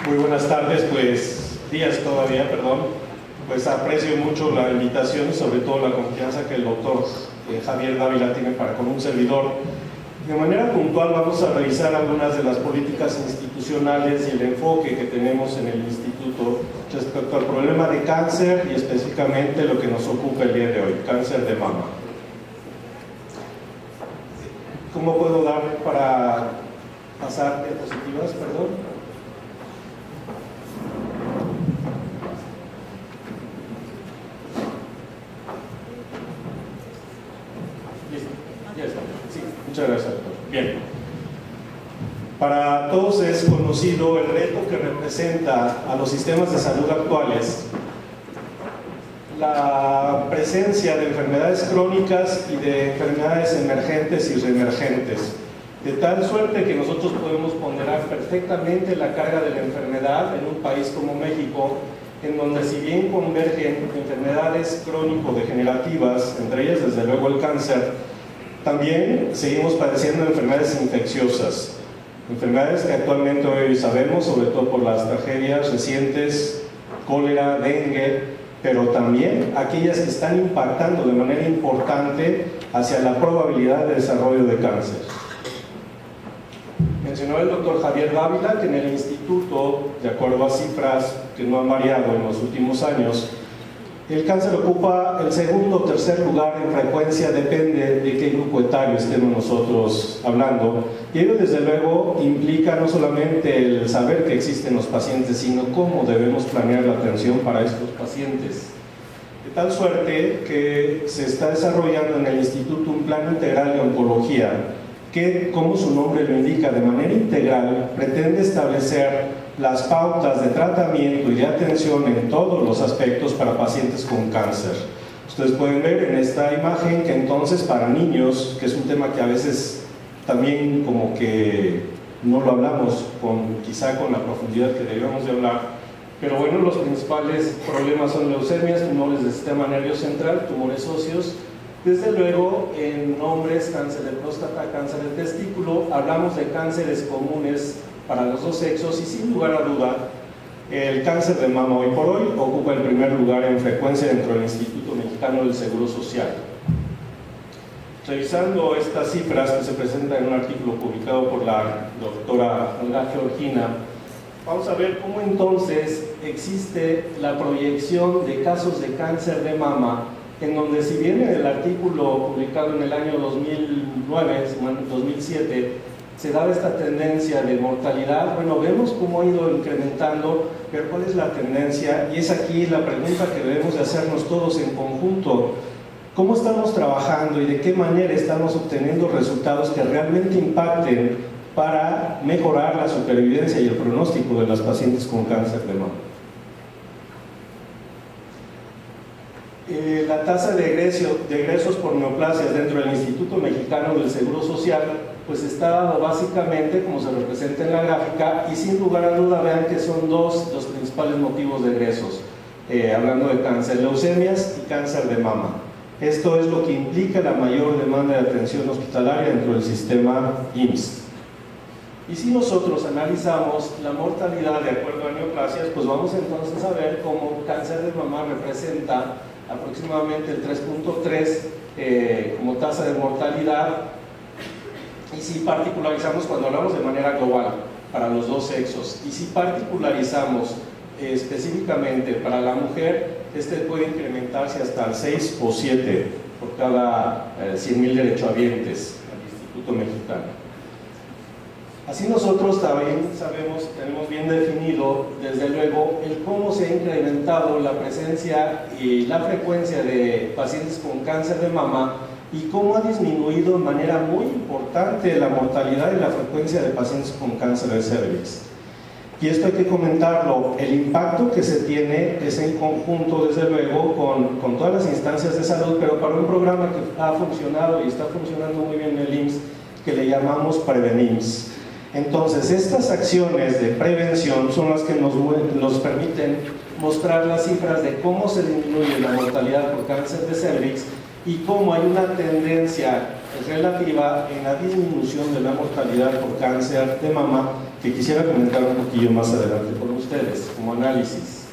Muy buenas tardes, días todavía, perdón. Aprecio mucho la invitación y sobre todo la confianza que el doctor Javier Dávila tiene para con un servidor. De manera puntual vamos a revisar algunas de las políticas institucionales y el enfoque que tenemos en el instituto respecto al problema de cáncer y específicamente lo que nos ocupa el día de hoy, cáncer de mama. ¿Cómo puedo dar para pasar diapositivas? Perdón. Sí, muchas gracias, doctor. Bien. Para todos es conocido el reto que representa a los sistemas de salud actuales la presencia de enfermedades crónicas y de enfermedades emergentes y reemergentes, de tal suerte que nosotros podemos ponderar perfectamente la carga de la enfermedad en un país como México, en donde si bien convergen enfermedades crónico-degenerativas, entre ellas desde luego el cáncer, también seguimos padeciendo enfermedades infecciosas, enfermedades que actualmente hoy sabemos, sobre todo por las tragedias recientes, cólera, dengue, pero también aquellas que están impactando de manera importante hacia la probabilidad de desarrollo de cáncer. Mencionó el doctor Javier Dávila que en el instituto, de acuerdo a cifras que no han variado en los últimos años, el cáncer ocupa el segundo o tercer lugar en frecuencia, depende de qué grupo etario estemos nosotros hablando. Y ello desde luego implica no solamente el saber que existen los pacientes, sino cómo debemos planear la atención para estos pacientes. De tal suerte que se está desarrollando en el instituto un plan integral de oncología que, como su nombre lo indica, de manera integral pretende establecer las pautas de tratamiento y de atención en todos los aspectos para pacientes con cáncer. Ustedes pueden ver en esta imagen que entonces para niños, que es un tema que a veces también como que no lo hablamos quizá con la profundidad que debemos de hablar, pero bueno, los principales problemas son leucemias, tumores del sistema nervioso central, tumores óseos. Desde luego, en hombres, cáncer de próstata, cáncer de testículo, hablamos de cánceres comunes para los dos sexos y sin lugar a duda, el cáncer de mama hoy por hoy ocupa el primer lugar en frecuencia dentro del Instituto Mexicano del Seguro Social. Revisando estas cifras que se presentan en un artículo publicado por la doctora Olga Georgina, vamos a ver cómo entonces existe la proyección de casos de cáncer de mama, en donde si bien en el artículo publicado en el año 2007 se daba esta tendencia de mortalidad, bueno, vemos cómo ha ido incrementando, pero ¿cuál es la tendencia? Y es aquí la pregunta que debemos de hacernos todos en conjunto. ¿Cómo estamos trabajando y de qué manera estamos obteniendo resultados que realmente impacten para mejorar la supervivencia y el pronóstico de las pacientes con cáncer de mama? La tasa de egresos por neoplasias dentro del Instituto Mexicano del Seguro Social pues está dado básicamente como se representa en la gráfica, y sin lugar a duda vean que son dos los principales motivos de egresos, hablando de cáncer, leucemias y cáncer de mama. Esto es lo que implica la mayor demanda de atención hospitalaria dentro del sistema IMSS. Y si nosotros analizamos la mortalidad de acuerdo a neoplasias, pues vamos entonces a ver cómo cáncer de mama representa aproximadamente el 3.3 como tasa de mortalidad. Y si particularizamos, cuando hablamos de manera global para los dos sexos, y si particularizamos específicamente para la mujer, este puede incrementarse hasta el 6 o 7 por cada 100.000 derechohabientes al Instituto Mexicano. Así nosotros también tenemos bien definido, desde luego, el cómo se ha incrementado la presencia y la frecuencia de pacientes con cáncer de mama y cómo ha disminuido de manera muy importante la mortalidad y la frecuencia de pacientes con cáncer de cervix. Y esto hay que comentarlo, el impacto que se tiene es en conjunto, desde luego, con todas las instancias de salud, pero para un programa que ha funcionado y está funcionando muy bien en el IMSS, que le llamamos Prevenims. Entonces, estas acciones de prevención son las que nos permiten mostrar las cifras de cómo se disminuye la mortalidad por cáncer de cervix y cómo hay una tendencia relativa en la disminución de la mortalidad por cáncer de mama que quisiera comentar un poquillo más adelante con ustedes, como análisis.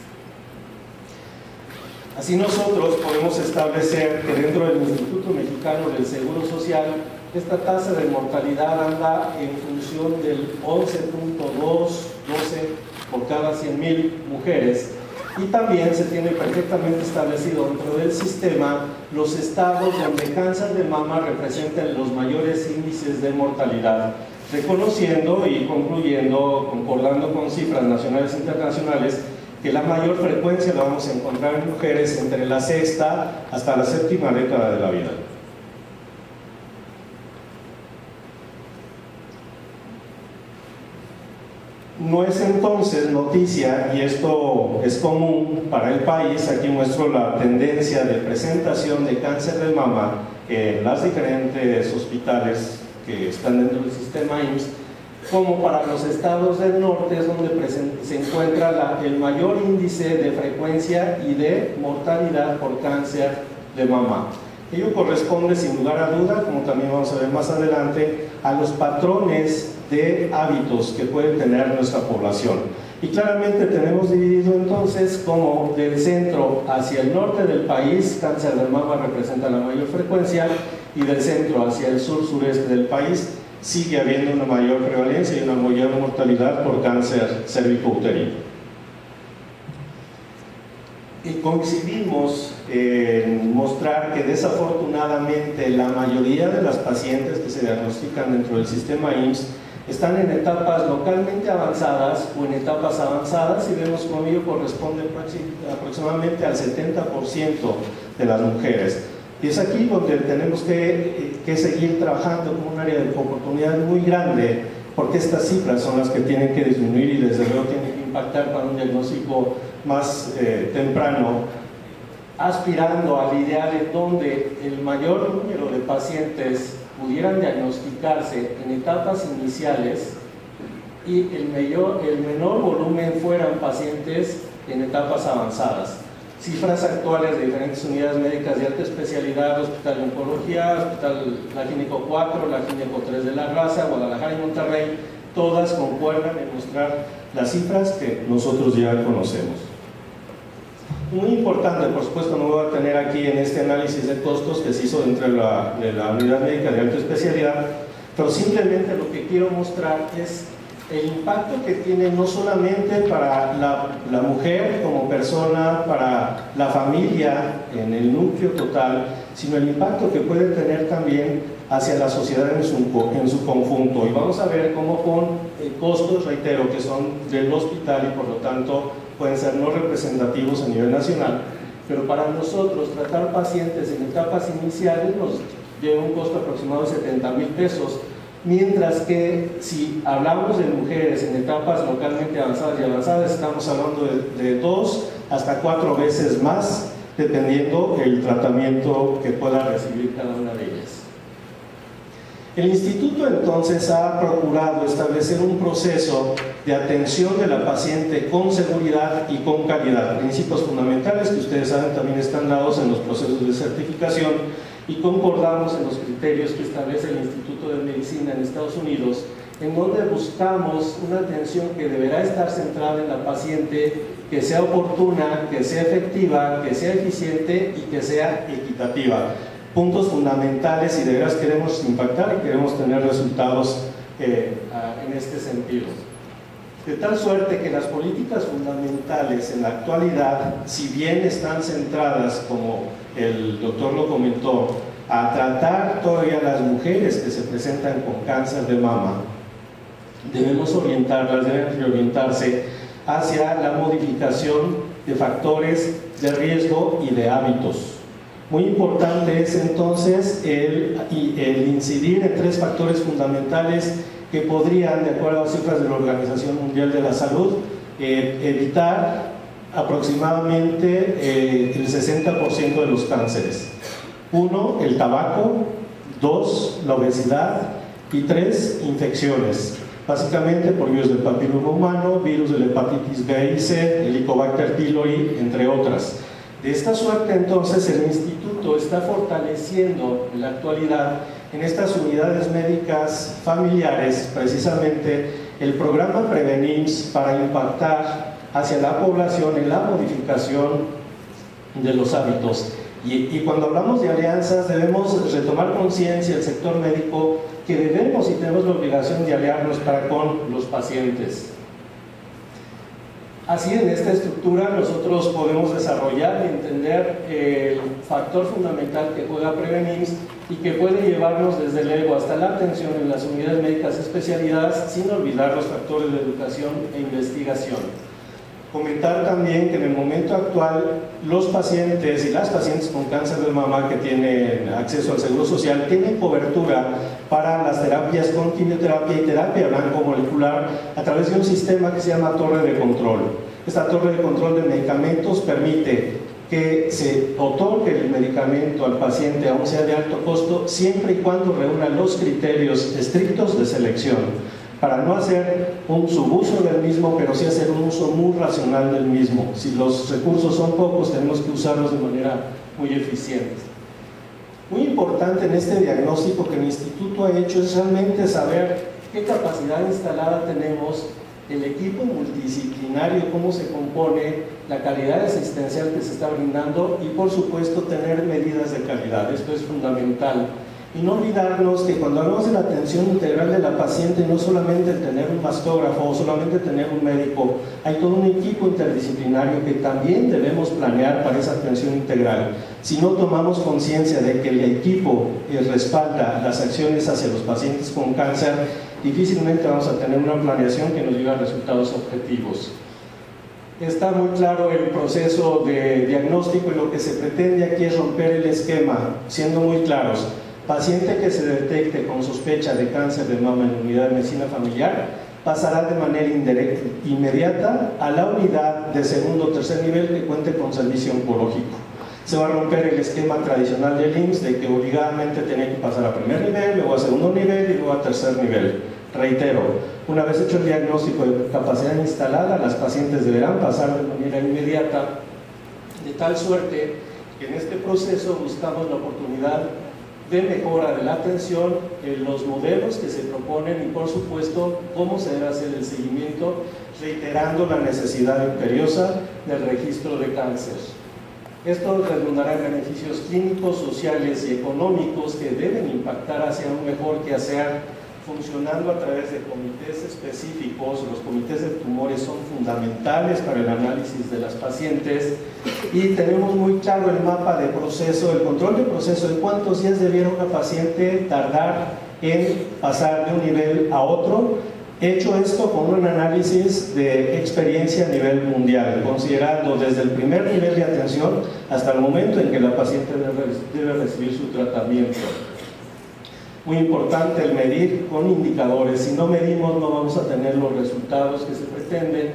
Así nosotros podemos establecer que dentro del Instituto Mexicano del Seguro Social, esta tasa de mortalidad anda en función del 11.212 por cada 100.000 mujeres, y también se tiene perfectamente establecido dentro del sistema los estados donde cáncer de mama representan los mayores índices de mortalidad, reconociendo y concluyendo, concordando con cifras nacionales e internacionales, que la mayor frecuencia la vamos a encontrar en mujeres entre la sexta hasta la séptima década de la vida. No es entonces noticia, y esto es común para el país, aquí muestro la tendencia de presentación de cáncer de mama en las diferentes hospitales que están dentro del sistema IMSS, como para los estados del norte es donde se encuentra el mayor índice de frecuencia y de mortalidad por cáncer de mama. Ello corresponde sin lugar a duda, como también vamos a ver más adelante, a los patrones de hábitos que puede tener nuestra población. Y claramente tenemos dividido entonces como del centro hacia el norte del país, cáncer de mama representa la mayor frecuencia, y del centro hacia el sur-sureste del país sigue habiendo una mayor prevalencia y una mayor mortalidad por cáncer cérvico-uterino. Y coincidimos en mostrar que desafortunadamente la mayoría de las pacientes que se diagnostican dentro del sistema IMSS están en etapas localmente avanzadas o en etapas avanzadas, y vemos cómo ello corresponde aproximadamente al 70% de las mujeres. Y es aquí donde tenemos que seguir trabajando con un área de oportunidad muy grande, porque estas cifras son las que tienen que disminuir y desde luego tienen que impactar para un diagnóstico más temprano, aspirando al ideal en donde el mayor número de pacientes pudieran diagnosticarse en etapas iniciales y el menor volumen fueran pacientes en etapas avanzadas. Cifras actuales de diferentes unidades médicas de alta especialidad, Hospital de Oncología, Hospital La Gineco 4, La Gineco 3 de La Raza, Guadalajara y Monterrey, todas concuerdan en mostrar las cifras que nosotros ya conocemos. Muy importante, por supuesto, no voy a tener aquí en este análisis de costos que se hizo dentro de la unidad médica de alta especialidad, pero simplemente lo que quiero mostrar es el impacto que tiene no solamente para la mujer como persona, para la familia en el núcleo total, sino el impacto que puede tener también hacia la sociedad en su conjunto. Y vamos a ver cómo con costos, reitero, que son del hospital y por lo tanto pueden ser no representativos a nivel nacional, pero para nosotros tratar pacientes en etapas iniciales nos lleva un costo aproximado de 70,000 pesos, mientras que si hablamos de mujeres en etapas localmente avanzadas y avanzadas, estamos hablando de 2 hasta 4 veces más, dependiendo el tratamiento que pueda recibir cada una de ellas. El instituto entonces ha procurado establecer un proceso de atención de la paciente con seguridad y con calidad, principios fundamentales que ustedes saben también están dados en los procesos de certificación, y concordamos en los criterios que establece el Instituto de Medicina en Estados Unidos, en donde buscamos una atención que deberá estar centrada en la paciente, que sea oportuna, que sea efectiva, que sea eficiente y que sea equitativa. Puntos fundamentales, y de veras queremos impactar y queremos tener resultados en este sentido. De tal suerte que las políticas fundamentales en la actualidad, si bien están centradas, como el doctor lo comentó, a tratar todavía a las mujeres que se presentan con cáncer de mama, deben orientarse hacia la modificación de factores de riesgo y de hábitos. Muy importante es entonces el incidir en 3 factores fundamentales que podrían, de acuerdo a cifras de la Organización Mundial de la Salud, evitar aproximadamente el 60% de los cánceres. 1, el tabaco; 2, la obesidad; y 3, infecciones, básicamente por virus del papiloma humano, virus de la hepatitis B y C, Helicobacter pylori, entre otras. De esta suerte entonces el instituto está fortaleciendo en la actualidad en estas unidades médicas familiares precisamente el programa Prevenims para impactar hacia la población en la modificación de los hábitos. Y cuando hablamos de alianzas debemos retomar conciencia el sector médico que debemos y tenemos la obligación de aliarnos para con los pacientes. Así, en esta estructura nosotros podemos desarrollar y entender el factor fundamental que juega Prevenims y que puede llevarnos desde el ego hasta la atención en las unidades médicas especializadas, sin olvidar los factores de educación e investigación. Comentar también que en el momento actual los pacientes y las pacientes con cáncer de mama que tienen acceso al Seguro Social tienen cobertura para las terapias con quimioterapia y terapia blanco-molecular a través de un sistema que se llama torre de control. Esta torre de control de medicamentos permite que se otorgue el medicamento al paciente, aun sea de alto costo, siempre y cuando reúna los criterios estrictos de selección, para no hacer un subuso del mismo, pero sí hacer un uso muy racional del mismo. Si los recursos son pocos, tenemos que usarlos de manera muy eficiente. Muy importante en este diagnóstico que el Instituto ha hecho es realmente saber qué capacidad instalada tenemos, el equipo multidisciplinario, cómo se compone, la calidad asistencial que se está brindando y, por supuesto, tener medidas de calidad. Esto es fundamental. Y no olvidarnos que cuando hablamos de la atención integral de la paciente, no solamente tener un mastógrafo o solamente tener un médico, hay todo un equipo interdisciplinario que también debemos planear para esa atención integral. Si no tomamos conciencia de que el equipo respalda las acciones hacia los pacientes con cáncer, difícilmente vamos a tener una planeación que nos lleve a resultados objetivos. Está muy claro el proceso de diagnóstico y lo que se pretende aquí es romper el esquema, siendo muy claros. Paciente que se detecte con sospecha de cáncer de mama en la unidad de medicina familiar pasará de manera inmediata a la unidad de segundo o tercer nivel que cuente con servicio oncológico. Se va a romper el esquema tradicional del IMSS de que obligadamente tiene que pasar a primer nivel, luego a segundo nivel y luego a tercer nivel. Reitero, una vez hecho el diagnóstico de capacidad instalada, las pacientes deberán pasar de manera inmediata, de tal suerte que en este proceso buscamos la oportunidad de mejora de la atención, los modelos que se proponen y, por supuesto, cómo se debe hacer el seguimiento, reiterando la necesidad imperiosa del registro de cáncer. Esto redundará en beneficios clínicos, sociales y económicos que deben impactar hacia un mejor quehacer, funcionando a través de comités específicos. Los comités de tumores son fundamentales para el análisis de las pacientes y tenemos muy claro el mapa de proceso, el control de proceso, de cuántos días debiera una paciente tardar en pasar de un nivel a otro, hecho esto con un análisis de experiencia a nivel mundial, considerando desde el primer nivel de atención hasta el momento en que la paciente debe recibir su tratamiento. Muy importante el medir con indicadores. Si no medimos, no vamos a tener los resultados que se pretenden.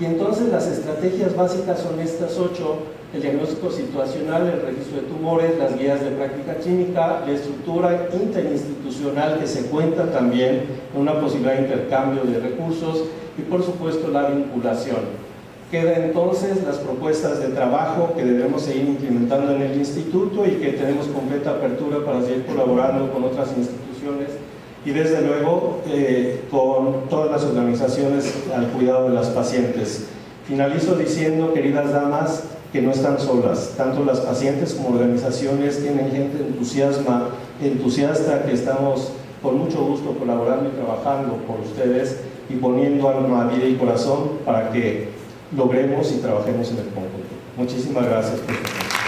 Y entonces las estrategias básicas son estas 8: el diagnóstico situacional, el registro de tumores, las guías de práctica clínica, la estructura interinstitucional que se cuenta también con una posibilidad de intercambio de recursos y, por supuesto, la vinculación. Quedan entonces las propuestas de trabajo que debemos seguir implementando en el instituto y que tenemos completa apertura para seguir colaborando con otras instituciones y, desde luego, con todas las organizaciones al cuidado de las pacientes. Finalizo diciendo, queridas damas, que no están solas. Tanto las pacientes como organizaciones tienen gente entusiasta que estamos con mucho gusto colaborando y trabajando por ustedes y poniendo alma, vida y corazón para que logremos y trabajemos en el conjunto. Muchísimas gracias por su atención.